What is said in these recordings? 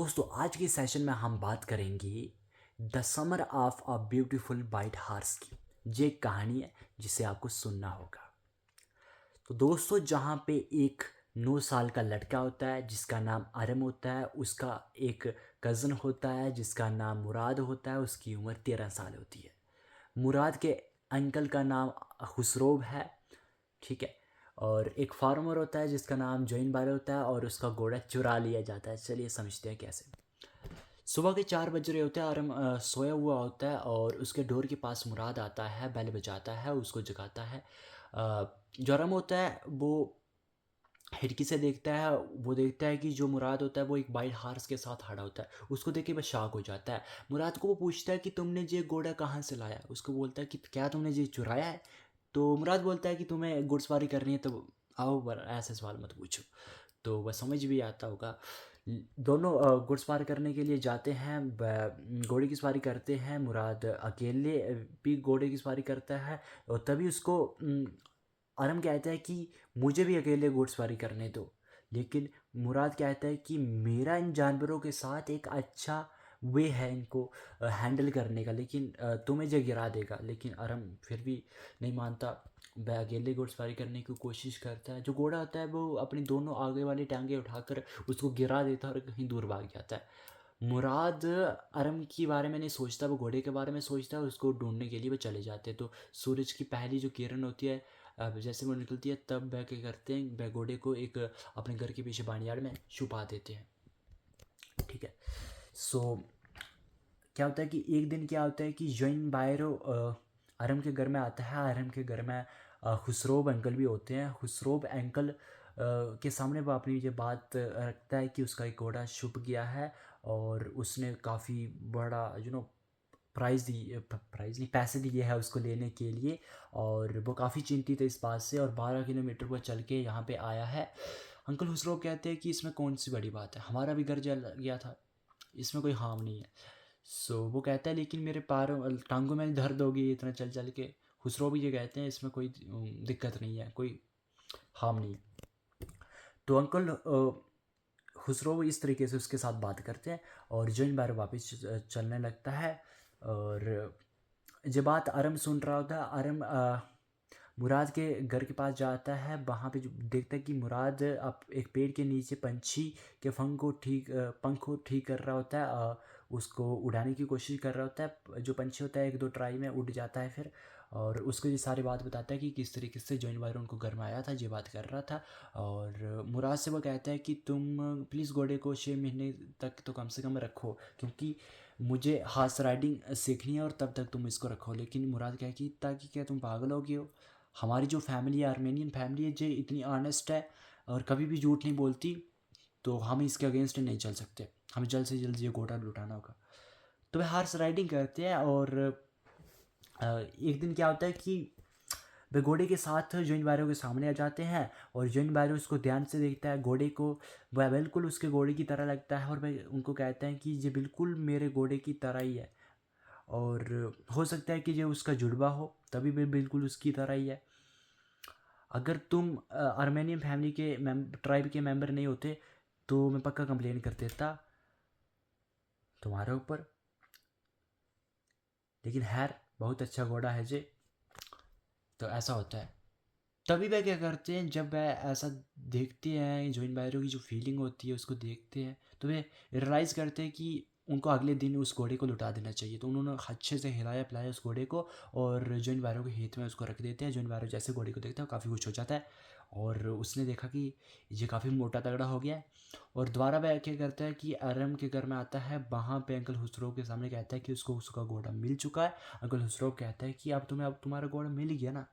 दोस्तों आज के सेशन में हम बात करेंगे the summer of a beautiful white horse की। ये एक कहानी है जिसे आपको सुनना होगा। तो दोस्तों जहाँ पे एक 9 साल का लड़का होता है जिसका नाम आरम होता है, उसका एक कज़न होता है जिसका नाम मुराद होता है, उसकी उम्र 13 साल होती है। मुराद के अंकल का नाम खुसरोब है, ठीक है। और एक फार्मर होता है जिसका नाम जॉइन बारे होता है और उसका घोड़ा चुरा लिया जाता है। चलिए समझते हैं कैसे। सुबह के 4 बज रहे होते हैं, आरम सोया हुआ होता है और उसके डोर के पास मुराद आता है, बेल बजाता है, उसको जगाता है। जो आरम होता है वो खिड़की से देखता है, वो देखता है कि जो मुराद होता है वो एक वाइट हार्स के साथ खड़ा होता है। उसको देख के बस शॉक हो जाता है। मुराद को वो पूछता है कि तुमने ये घोड़ा कहाँ से लाया। उसको बोलता है कि क्या तुमने ये चुराया है। तो मुराद बोलता है कि तुम्हें घुड़सवारी करनी है तो आओ, पर ऐसे सवाल मत पूछो। तो वह समझ भी आता होगा। दोनों घुड़सवार करने के लिए जाते हैं, घोड़े की सवारी करते हैं। मुराद अकेले भी घोड़े की सवारी करता है और तभी उसको आरम कहता है कि मुझे भी अकेले घुड़सवारी करने दो। लेकिन मुराद कहता है कि मेरा इन जानवरों के साथ एक अच्छा वे है इनको हैंडल करने का, लेकिन तुम्हें जो गिरा देगा। लेकिन आरम फिर भी नहीं मानता, वह अकेले घुड़सवारी करने की कोशिश करता है। जो घोड़ा होता है वो अपनी दोनों आगे वाली टांगें उठाकर उसको गिरा देता है और कहीं दूर भाग जाता है। मुराद आरम के बारे में नहीं सोचता, वो घोड़े के बारे में सोचता है। उसको ढूंढने के लिए वो चले जाते हैं। तो सूरज की पहली जो किरण होती है, जैसे वो निकलती है, तब वह क्या करते हैं, वह घोड़े को एक अपने घर के पीछे बानियाड़ में छुपा देते हैं, ठीक है। सो क्या होता है कि एक दिन क्या होता है कि जॉइन बायरो आरम के घर में आता है। आरम के घर में खुसरोब अंकल भी होते हैं। खुसरोब अंकल के सामने वो अपनी ये बात रखता है कि उसका एक घोड़ा छुप गया है और उसने काफ़ी बड़ा प्राइज़ नहीं, पैसे दिए हैं उसको लेने के लिए। और वो काफ़ी चिंतित है इस बात से और 12 किलोमीटर वो चल के यहाँ पे आया है। अंकल खुसरो कहते हैं कि इसमें कौन सी बड़ी बात है, हमारा भी घर जल गया था, इसमें कोई हार्म नहीं है। सो वो कहता है लेकिन मेरे पैरों टांगों में दर्द होगी इतना चल चल के। खुसरो भी ये कहते हैं इसमें कोई दिक्कत नहीं है, कोई हार्म नहीं है। तो अंकल खुसरो इस तरीके से उसके साथ बात करते हैं और जॉइन बार वापस चलने लगता है। और जब बात आरम सुन रहा होता है, आरम मुराद के घर के पास जाता है। वहाँ पे जो देखता है कि मुराद अब एक पेड़ के नीचे पंछी के पंख को ठीक कर रहा होता है, उसको उड़ाने की कोशिश कर रहा होता है। जो पंछी होता है एक दो ट्राई में उड़ जाता है फिर, और उसको ये सारी बात बताता है कि किस तरीके से जॉइन वायर उनको घर में आया था, ये बात कर रहा था। और मुराद से वो कहता है कि तुम प्लीज़ घोड़े को 6 महीने तक तो कम से कम रखो, क्योंकि मुझे हॉर्स राइडिंग सीखनी है और तब तक तुम इसको रखो। लेकिन मुराद कहे कि ताकि क्या तुम पागल हो गए हो, हमारी जो फैमिली है, आर्मेनियन फैमिली है, जो इतनी ऑनेस्ट है और कभी भी झूठ नहीं बोलती, तो हम इसके अगेंस्ट नहीं चल सकते, हमें जल्द से जल्द ये घोड़ा लुटाना होगा। तो वे हॉर्स राइडिंग करते हैं। और एक दिन क्या होता है कि वे घोड़े के साथ जॉइन बायरो के सामने आ जाते हैं और जॉइन बायरो उसको ध्यान से देखता है, घोड़े को। वह बिल्कुल उसके घोड़े की तरह लगता है और वह उनको कहते हैं कि ये बिल्कुल मेरे घोड़े की तरह ही है। और हो सकता है कि ये उसका जुड़वा हो, तभी भी बिल्कुल उसकी तरह ही है। अगर तुम आर्मेनियन फैमिली के ट्राइब के मेंबर नहीं होते तो मैं पक्का कंप्लेन कर देता तुम्हारे ऊपर। लेकिन खैर बहुत अच्छा घोड़ा है जे। तो ऐसा होता है। तभी वह क्या करते हैं, जब वह ऐसा देखते हैं, जॉइन बायरो की जो फीलिंग होती है उसको देखते हैं, तो वे रियलाइज़ करते हैं कि उनको अगले दिन उस घोड़े को लुटा देना चाहिए। तो उन्होंने अच्छे से हिलाया पिलाया उस घोड़े को और जॉइन बायरो के हित में उसको रख देते हैं। जॉइन बायरो जैसे घोड़े को देखता है काफ़ी खुश हो जाता है और उसने देखा कि ये काफ़ी मोटा तगड़ा हो गया है। और दोबारा वह क्या करता है कि आरम के घर में आता है। वहाँ पे अंकल खुसरो के सामने कहता है कि उसको उसका घोड़ा मिल चुका है। अंकल खुसरो कहता है कि अब तुम्हारा घोड़ा मिल गया ना,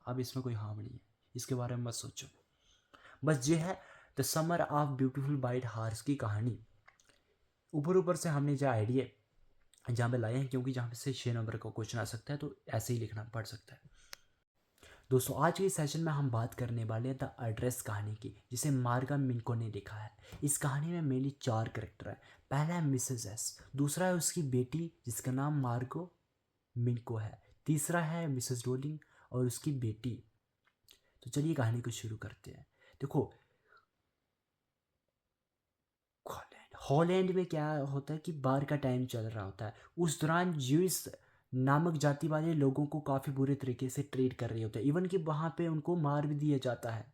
अब इसमें कोई हार्म नहीं है, इसके बारे में मत सोचो। बस ये है the summer of beautiful white horse की कहानी। ऊपर ऊपर से हमने जो आइडिया जहाँ पे लाए हैं, क्योंकि जहाँ पे से 6 नंबर का क्वेश्चन आ सकता है तो ऐसे ही लिखना पड़ सकता है। दोस्तों आज के सेशन में हम बात करने वाले हैं द एड्रेस कहानी की, जिसे मार्गा मिनको ने लिखा है। इस कहानी में मेनली 4 करेक्टर है। पहला है मिसेस एस, दूसरा है उसकी बेटी जिसका नाम मार्गो मिनको है, तीसरा है मिसेस रोलिंग और उसकी बेटी। तो चलिए कहानी को शुरू करते हैं। देखो, हॉलैंड में क्या होता है कि बार का टाइम चल रहा होता है, उस दौरान ज्यूइश नामक जाति वाले लोगों को काफ़ी बुरे तरीके से ट्रीट कर रहे होते हैं, इवन कि वहाँ पे उनको मार भी दिया जाता है,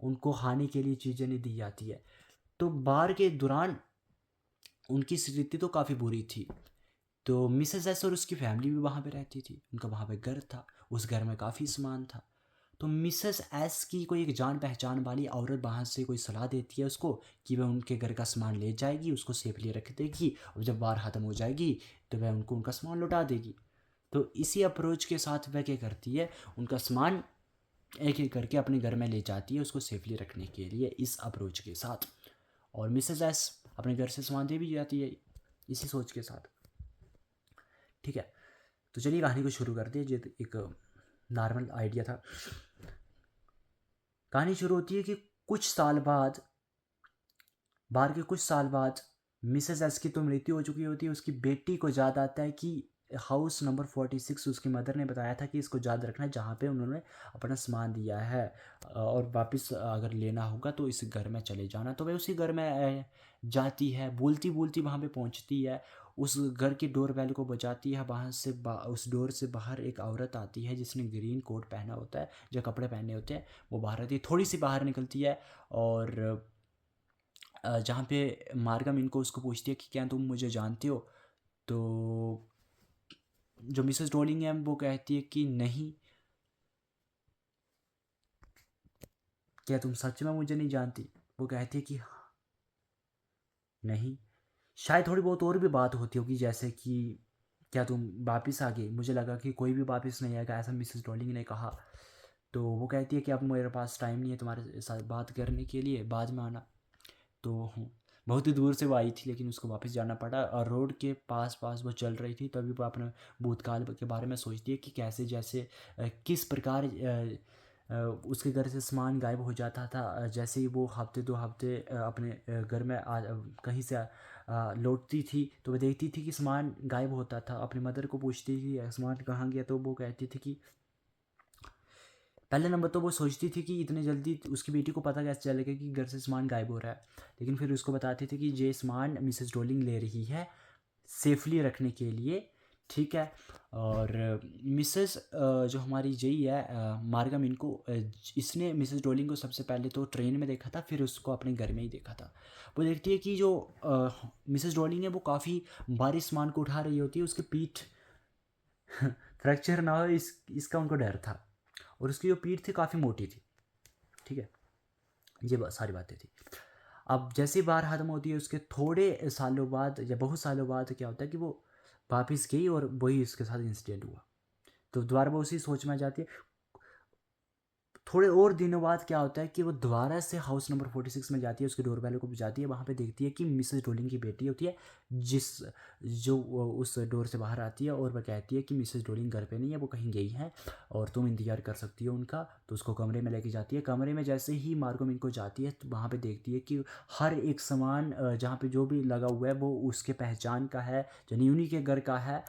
उनको खाने के लिए चीज़ें नहीं दी जाती है। तो बार के दौरान उनकी स्थिति तो काफ़ी बुरी थी। तो मिसेस एस और उसकी फैमिली भी वहाँ पे रहती थी, उनका वहाँ पे घर था, उस घर में काफ़ी सामान था। तो मिसेस एस की कोई एक जान पहचान वाली औरत वहाँ से कोई सलाह देती है उसको कि वह उनके घर का सामान ले जाएगी, उसको सेफली रख देगी, और जब बार ख़त्म हो जाएगी तो वह उनको उनका सामान लौटा देगी। तो इसी अप्रोच के साथ वह क्या करती है, उनका सामान एक एक करके अपने घर में ले जाती है उसको सेफली रखने के लिए, इस अप्रोच के साथ। और मिसेस एस अपने घर से सामान दे भी जाती है इसी सोच के साथ। ठीक है, तो चलिए कहानी को शुरू करते हैं। ये एक नॉर्मल आइडिया था। कहानी शुरू होती है कि कुछ साल बाद, बाहर के कुछ साल बाद, मिसेस एस की तो मृत्यु हो चुकी होती है। उसकी बेटी को याद आता है कि हाउस नंबर 46 उसकी मदर ने बताया था कि इसको याद रखना है, जहाँ पे उन्होंने अपना सामान दिया है, और वापस अगर लेना होगा तो इस घर में चले जाना। तो वह उसी घर में जाती है, बोलती बोलती वहाँ पे पहुँचती है, उस घर की डोर बेल को बजाती है। वहाँ से उस डोर से बाहर एक औरत आती है जिसने ग्रीन कोट पहना होता है, जो कपड़े पहने होते हैं, वो बाहर आती है, थोड़ी सी बाहर निकलती है, और जहाँ पे मार्गम इनको उसको पूछती है कि क्या तुम मुझे जानते हो। तो जो मिसेस डॉलिंग है वो कहती है कि नहीं, क्या तुम सच में मुझे नहीं जानती। वो कहती है कि नहीं, शायद थोड़ी बहुत और भी बात होती होगी, जैसे कि क्या तुम वापस आ गए, मुझे लगा कि कोई भी वापस नहीं आएगा, ऐसा मिसेस डॉलिंग ने कहा। तो वो कहती है कि अब मेरे पास टाइम नहीं है तुम्हारे साथ बात करने के लिए, बाद में आना। तो बहुत ही दूर से वो आई थी, लेकिन उसको वापस जाना पड़ा, और रोड के पास पास वो चल रही थी, तभी वो अपने भूतकाल के बारे में सोचती है कि कैसे जैसे किस प्रकार उसके घर से सामान गायब हो जाता था। जैसे ही वो हफ्ते दो हफ्ते अपने घर में कहीं से लौटती थी, तो वह देखती थी कि सामान गायब होता था। अपनी मदर को पूछती थी सामान कहाँ गया, तो वो कहती थी कि पहले नंबर तो वो सोचती थी कि इतने जल्दी उसकी बेटी को पता कैसे चलेगा कि घर से सामान गायब हो रहा है, लेकिन फिर उसको बताती थी कि ये सामान मिसेस डोलिंग ले रही है सेफली रखने के लिए। ठीक है, और मिसेस जो हमारी जई है मार्गम, इनको इसने मिसेस डोलिंग को सबसे पहले तो ट्रेन में देखा था, फिर उसको अपने घर में ही देखा था। वो देखती है कि जो मिसेस डोलिंग है वो काफ़ी भारी सामान को उठा रही होती है, उसकी पीठ फ्रैक्चर ना हो इसका उनको डर था, और उसकी जो पीठ थी काफ़ी मोटी थी। ठीक है, ये सारी बातें थी। अब जैसे ही बार खत्म होती है, उसके थोड़े सालों बाद या बहुत सालों बाद क्या होता है कि वो वापिस गई, और वही उसके साथ इंसिडेंट हुआ। तो दोबारा वो उसी सोच में आ जाती है। थोड़े और दिनों बाद क्या होता है कि वो दोबारा से हाउस नंबर 46 में जाती है, उसके डोर बेल को बजाती है, वहाँ पे देखती है कि मिसेस डोलिंग की बेटी होती है, जिस जो वो उस डोर से बाहर आती है, और वह कहती है कि मिसेस डोलिंग घर पे नहीं है, वो कहीं गई है, और तुम इंतजार कर सकती हो उनका। तो उसको कमरे में लेके जाती है। कमरे में जैसे ही मार्गो इनको जाती है, तो वहाँ पे देखती है कि हर एक सामान जहाँ पे जो भी लगा हुआ है वो उसके पहचान का है, यानी उन्हीं के घर का है।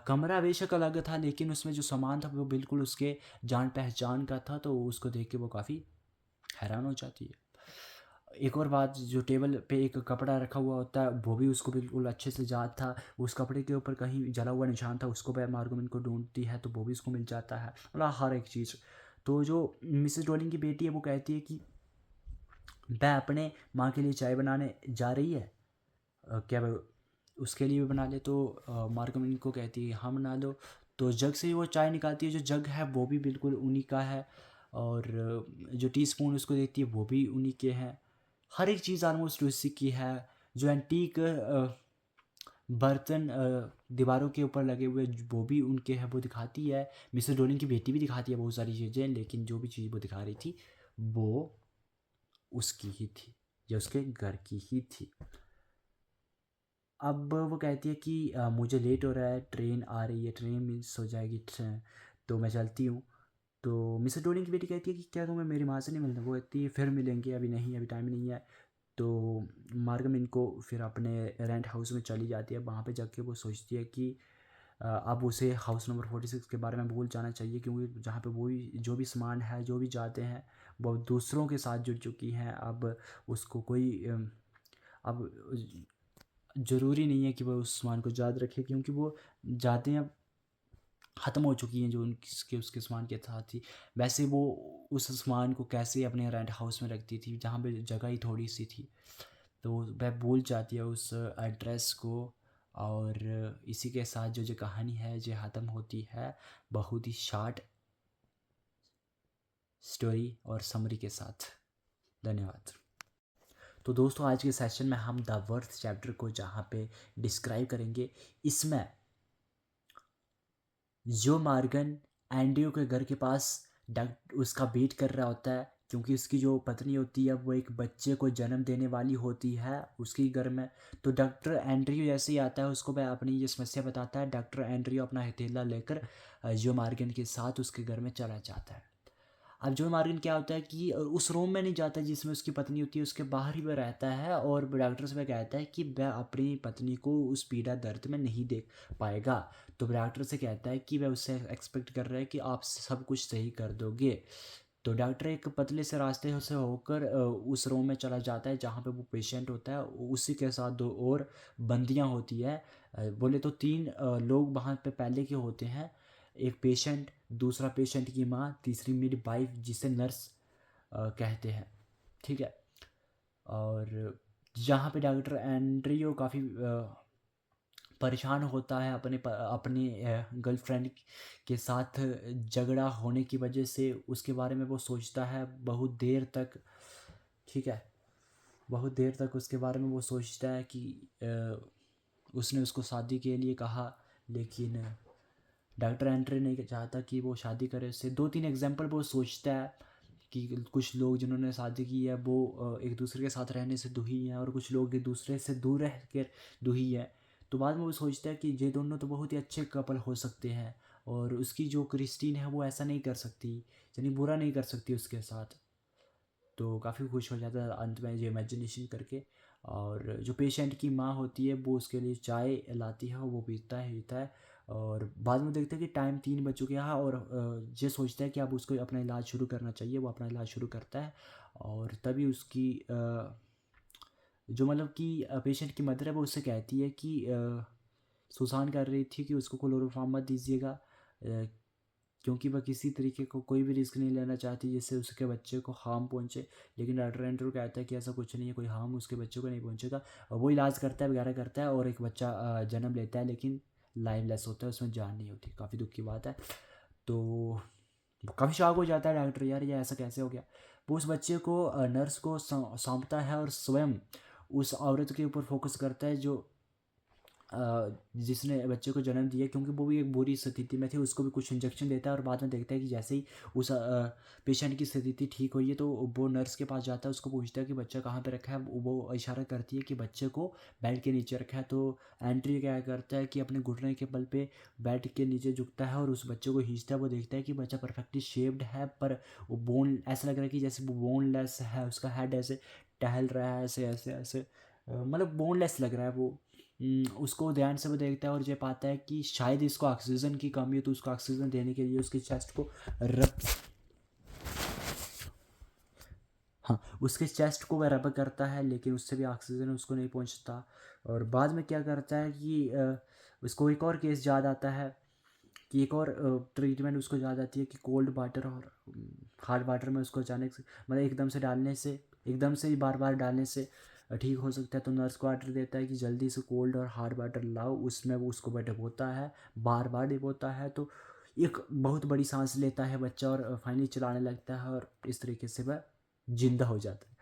कमरा बेशक अलग था, लेकिन उसमें जो सामान था वो बिल्कुल उसके जान पहचान का था। तो उसको देख के वो काफ़ी हैरान हो जाती है। एक और बात, जो टेबल पे एक कपड़ा रखा हुआ होता है वो भी उसको बिल्कुल अच्छे से याद था। उस कपड़े के ऊपर कहीं जला हुआ निशान था, उसको वह मार्गोमेन को ढूंढती है तो वो भी उसको मिल जाता है, मतलब हर एक चीज़। तो जो मिसेस डोलिंग की बेटी है वो कहती है कि वह अपने माँ के लिए चाय बनाने जा रही है, क्या वह उसके लिए भी बना ले। तो मार्गोमेन को कहती है हाँ बना लो। तो जग से ही वो चाय निकालती है, जो जग है वो भी बिल्कुल उन्हीं का है, और जो टी स्पून उसको देती है वो भी उन्हीं के हैं। हर एक चीज़ ऑलमोस्ट उसी की है। जो एंटीक बर्तन दीवारों के ऊपर लगे हुए वो भी उनके हैं, वो दिखाती है। मिसेस डोलिंग की बेटी भी दिखाती है बहुत सारी चीज़ें, लेकिन जो भी चीज़ वो दिखा रही थी वो उसकी ही थी, या उसके घर की ही थी। अब वो कहती है कि मुझे लेट हो रहा है, ट्रेन आ रही है, ट्रेन मिस हो जाएगी, तो मैं चलती हूँ। तो मिसेस डोलिंग की बेटी कहती है कि क्या तुम्हें मेरी माँ से नहीं मिलना। वो कहती है फिर मिलेंगे, अभी नहीं, अभी टाइम नहीं है। तो मार्गम इनको फिर अपने रेंट हाउस में चली जाती है। वहाँ पे जाके वो सोचती है कि अब उसे हाउस नंबर 46 के बारे में भूल जाना चाहिए, क्योंकि जहाँ पे वो जो भी सामान है, जो भी जाते हैं, वो दूसरों के साथ जुड़ चुकी हैं। अब उसको कोई अब ज़रूरी नहीं है कि वह उस सामान को याद रखे, क्योंकि वो यादें अब ख़त्म हो चुकी हैं जो उनकी उसके सामान के साथ थी। वैसे वो उस सामान को कैसे अपने रेंट हाउस में रखती थी जहाँ पे जगह ही थोड़ी सी थी, तो वह भूल जाती है उस एड्रेस को। और इसी के साथ जो जो कहानी है जो ख़त्म होती है, बहुत ही शॉर्ट स्टोरी और समरी के साथ। धन्यवाद। तो दोस्तों आज के सेशन में हम द वर्थ चैप्टर को जहाँ पे डिस्क्राइब करेंगे, इसमें जो मार्गन एंड्रयू के घर के पास उसका वेट कर रहा होता है, क्योंकि उसकी जो पत्नी होती है वो एक बच्चे को जन्म देने वाली होती है उसके घर में। तो डॉक्टर एंड्रयू जैसे ही आता है उसको वह अपनी ये समस्या बताता है। डॉक्टर एंड्रयू अपना हथेला लेकर जो मार्गन के साथ उसके घर में चला जाता है। अब जो मार्गन क्या होता है कि उस रूम में नहीं जाता जिसमें उसकी पत्नी होती है, उसके बाहर ही वह रहता है और डॉक्टर से वह कहता है कि वह अपनी पत्नी को उस पीड़ा दर्द में नहीं देख पाएगा। तो डॉक्टर से कहता है कि वह उससे एक्सपेक्ट कर रहा है कि आप सब कुछ सही कर दोगे। तो डॉक्टर एक पतले से रास्ते से होकर उस रूम में चला जाता है जहाँ पे वो पेशेंट होता है। उसी के साथ दो और बंदियाँ होती है। बोले तो तीन लोग वहाँ पे पहले के होते हैं। एक पेशेंट, दूसरा पेशेंट की माँ, तीसरी मिड वाइफ जिसे नर्स कहते हैं। ठीक है। और जहाँ पे डॉक्टर एंड्रियो काफ़ी परेशान होता है अपने गर्लफ्रेंड के साथ झगड़ा होने की वजह से, उसके बारे में वो सोचता है बहुत देर तक। ठीक है। बहुत देर तक उसके बारे में वो सोचता है कि उसने उसको शादी के लिए कहा, लेकिन डॉक्टर एंड्रे नहीं चाहता कि वो शादी करे उससे। दो तीन एग्जाम्पल वो सोचता है कि कुछ लोग जिन्होंने शादी की है वो एक दूसरे के साथ रहने से दुखी हैं और कुछ लोग एक दूसरे से दूर रह कर दुखी हैं। तो बाद में वो सोचता है कि ये दोनों तो बहुत ही अच्छे कपल हो सकते हैं और उसकी जो क्रिस्टीन है वो ऐसा नहीं कर सकती, यानी बुरा नहीं कर सकती उसके साथ। तो काफ़ी खुश हो जाता है अंत में ये इमेजिनेशन करके। और जो पेशेंट की माँ होती है वो उसके लिए चाय लाती है और वो पीता है। और बाद में देखते हैं कि टाइम 3 बज चुके हैं और ये सोचता है कि अब उसको अपना इलाज शुरू करना चाहिए। वो अपना इलाज शुरू करता है और तभी उसकी जो मतलब कि पेशेंट की मदर है वो उससे कहती है कि सुसान कर रही थी कि उसको क्लोरोफार्म मत दीजिएगा, क्योंकि वह किसी तरीके को कोई भी रिस्क नहीं लेना चाहती जिससे उसके बच्चे को हार्म पहुंचे। लेकिन डॉक्टर एंड्रू कहता है कि ऐसा कुछ नहीं है, कोई हार्म उसके बच्चे को नहीं पहुंचेगा। और वो इलाज करता है वगैरह करता है और एक बच्चा जन्म लेता है, लेकिन लाइवलेस होता है, उसमें जान नहीं होती। काफ़ी दुख की बात है। तो काफ़ी शॉक हो जाता है डॉक्टर, यार ये ऐसा कैसे हो गया। वो उस बच्चे को नर्स को सौंपता है और स्वयं उस औरत के ऊपर फोकस करता है जो जिसने बच्चे को जन्म दिया, क्योंकि वो भी एक बुरी स्थिति में थी। उसको भी कुछ इंजेक्शन देता है और बाद में देखता है कि जैसे ही उस पेशेंट की स्थिति ठीक हुई है तो वो नर्स के पास जाता है, उसको पूछता है कि बच्चा कहाँ पे रखा है। वो इशारा करती है कि बच्चे को बेड के नीचे रखा है। तो एंट्री क्या करता है कि अपने घुटने के बल पे बेड के नीचे झुकता है और उस बच्चे को खींचता है। वो देखता है कि बच्चा परफेक्टली शेप्ड है, पर वो बोन ऐसा लग रहा है कि जैसे वो बोनलेस है। उसका हेड ऐसे टहल रहा है, ऐसे ऐसे ऐसे मतलब बोनलेस लग रहा है वो। उसको ध्यान से वो देखता है और ये पाता है कि शायद इसको ऑक्सीजन की कमी हो, तो उसको ऑक्सीजन देने के लिए उसके चेस्ट को रब हाँ, उसके चेस्ट को वह रब करता है, लेकिन उससे भी ऑक्सीजन उसको नहीं पहुंचता। और बाद में क्या करता है कि उसको एक और केस याद आता है कि एक और ट्रीटमेंट उसको याद आती है कि कोल्ड वाटर और हार्ड वाटर में उसको अचानक से मतलब एकदम से ही बार बार डालने से ठीक हो सकता है। तो नर्स को ऑर्डर देता है कि जल्दी से कोल्ड और हार्ड वाटर लाओ। उसमें वो उसको वह डुबोता है, बार बार डुबोता है। तो एक बहुत बड़ी सांस लेता है बच्चा और फाइनली चलाने लगता है और इस तरीके से वह जिंदा हो जाता है।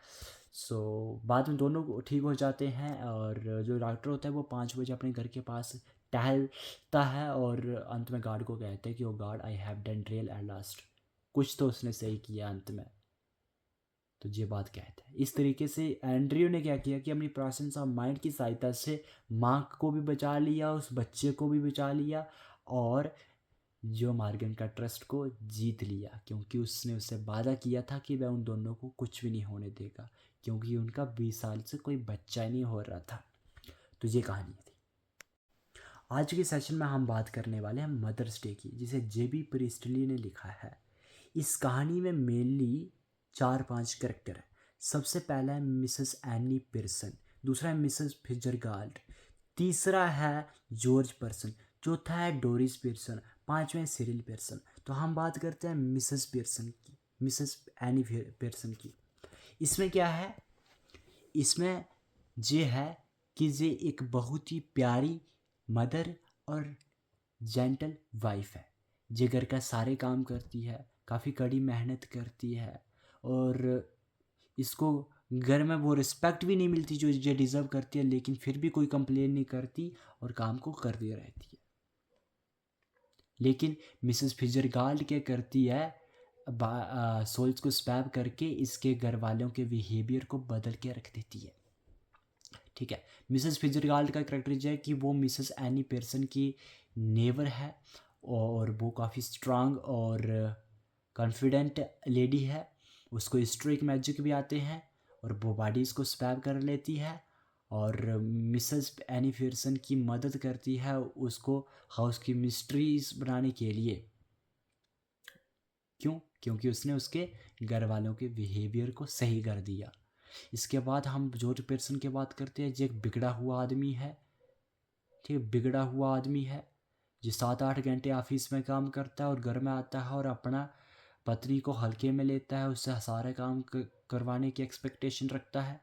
बाद में दोनों ठीक हो जाते हैं और जो डॉक्टर होता है वो 5 बजे अपने घर के पास टहलता है और अंत में गार्ड को कहता है कि oh guard, I have done real at last. कुछ तो उसने सही किया अंत में। तो ये बात कहते हैं। इस तरीके से एंड्रयू ने क्या किया कि अपनी प्रेजेंस ऑफ माइंड की सहायता से माँ को भी बचा लिया, उस बच्चे को भी बचा लिया और जो मार्गन का ट्रस्ट को जीत लिया, क्योंकि उसने उससे वादा किया था कि वह उन दोनों को कुछ भी नहीं होने देगा, क्योंकि उनका 20 साल से कोई बच्चा ही नहीं हो रहा था। तो ये कहानी थी। आज के सेशन में हम बात करने वाले हैं मदर्स डे की, जिसे जेबी प्रिस्टली ने लिखा है। इस कहानी में मेनली 4-5 कैरेक्टर है। सबसे पहला है मिसेस एनी पियर्सन, दूसरा है मिसेस फिट्जरगाल्ड, तीसरा है जॉर्ज पर्सन, चौथा है डोरिस पियर्सन, पांचवें सिरिल पियर्सन। तो हम बात करते हैं मिसेस पियर्सन की, मिसेस एनी पियर्सन की। इसमें क्या है, इसमें ये है कि ये एक बहुत ही प्यारी मदर और जेंटल वाइफ है। ये घर का सारे काम करती है, काफ़ी कड़ी मेहनत करती है, और इसको घर में वो रिस्पेक्ट भी नहीं मिलती जो ये डिज़र्व करती है, लेकिन फिर भी कोई कंप्लेन नहीं करती और काम को करती रहती है। लेकिन मिसेस फिजरगाल्ड क्या करती है, सोल्स को स्पैब करके इसके घर वालों के बिहेवियर को बदल के रख देती है। ठीक है, मिसेस फिजरगाल्ड का करेक्टर है कि वो मिसेस एनी पियर्सन की नेबर है, और वो काफ़ी स्ट्रांग और कॉन्फिडेंट लेडी है। उसको स्ट्रिक मैजिक भी आते हैं, और वो बॉडीज़ को स्पैब कर लेती है, और मिसेस एनी पियर्सन की मदद करती है उसको हाउस की मिस्ट्रीज बनाने के लिए। क्यों? क्योंकि उसने उसके घर वालों के बिहेवियर को सही कर दिया। इसके बाद हम जॉर्ज पियर्सन की बात करते हैं, जो एक बिगड़ा हुआ आदमी है। ठीक, बिगड़ा हुआ आदमी है जो 7-8 घंटे ऑफिस में काम करता है और घर में आता है और अपना पत्नी को हल्के में लेता है, उससे सारे काम करवाने की एक्सपेक्टेशन रखता है।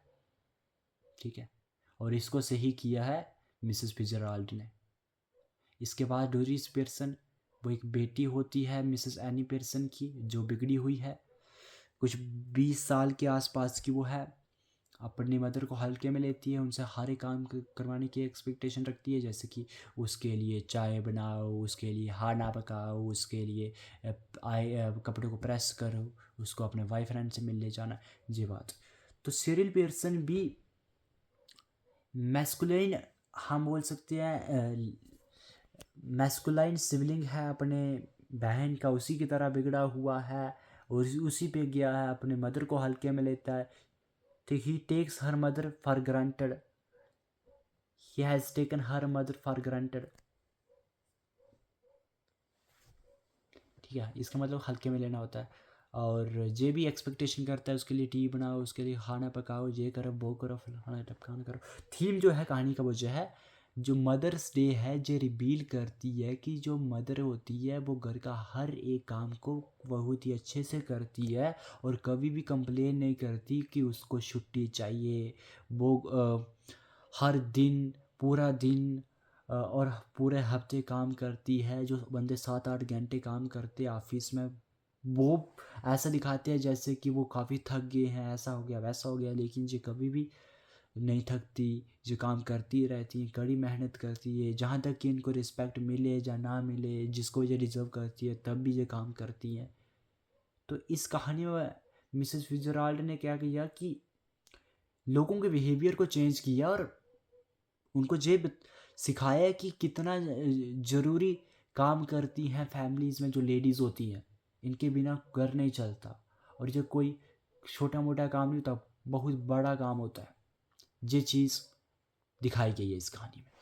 ठीक है, और इसको सही किया है मिसेस फिtzgerald ने। इसके बाद डोरिस पियर्सन, वो एक बेटी होती है मिसेस एनी पियर्सन की, जो बिगड़ी हुई है, कुछ 20 साल के आसपास की वो है। अपनी मदर को हल्के में लेती है, उनसे हर एक काम करवाने की एक्सपेक्टेशन रखती है, जैसे कि उसके लिए चाय बनाओ, उसके लिए खाना पकाओ, उसके लिए कपड़ों को प्रेस करो, उसको अपने बॉयफ्रेंड से मिलने जाना, ये बात। तो सिरिल पियर्सन भी मैस्कुलिन, हम बोल सकते हैं मैस्कुलाइन सिबलिंग है अपने बहन का, उसी की तरह बिगड़ा हुआ है, और उसी पे गया है, अपने मदर को हल्के में लेता है। ठीक, he takes her mother for granted, he has taken her mother for granted. ठीक है, इसका मतलब हल्के में लेना होता है। और ये भी एक्सपेक्टेशन करता है उसके लिए टी बनाओ, उसके लिए खाना पकाओ, ये करो वो करो, फलाना टपकाना करो। थीम जो है कहानी का वो जो है, जो मदर्स डे है, जो रिवील करती है कि जो मदर होती है वो घर का हर एक काम को बहुत ही अच्छे से करती है, और कभी भी कंप्लेन नहीं करती कि उसको छुट्टी चाहिए। वो हर दिन, पूरा दिन और पूरे हफ्ते काम करती है। जो बंदे 7-8 घंटे काम करते ऑफिस में, वो ऐसा दिखाते हैं जैसे कि वो काफ़ी थक गए हैं, ऐसा हो गया वैसा हो गया, लेकिन ये कभी भी नहीं थकती, जो काम करती रहती हैं, कड़ी मेहनत करती है, जहाँ तक कि इनको रिस्पेक्ट मिले या ना मिले, जिसको ये डिज़र्व करती है तब भी ये काम करती हैं। तो इस कहानी में मिसेस फिtzgerald ने क्या किया कि लोगों के बिहेवियर को चेंज किया, और उनको ये सिखाया कि कितना ज़रूरी काम करती हैं फैमिलीज़ में जो लेडीज़ होती हैं, इनके बिना घर नहीं चलता, और ये कोई छोटा मोटा काम नहीं होता, बहुत बड़ा काम होता है। ये चीज़ दिखाई गई है इस कहानी में।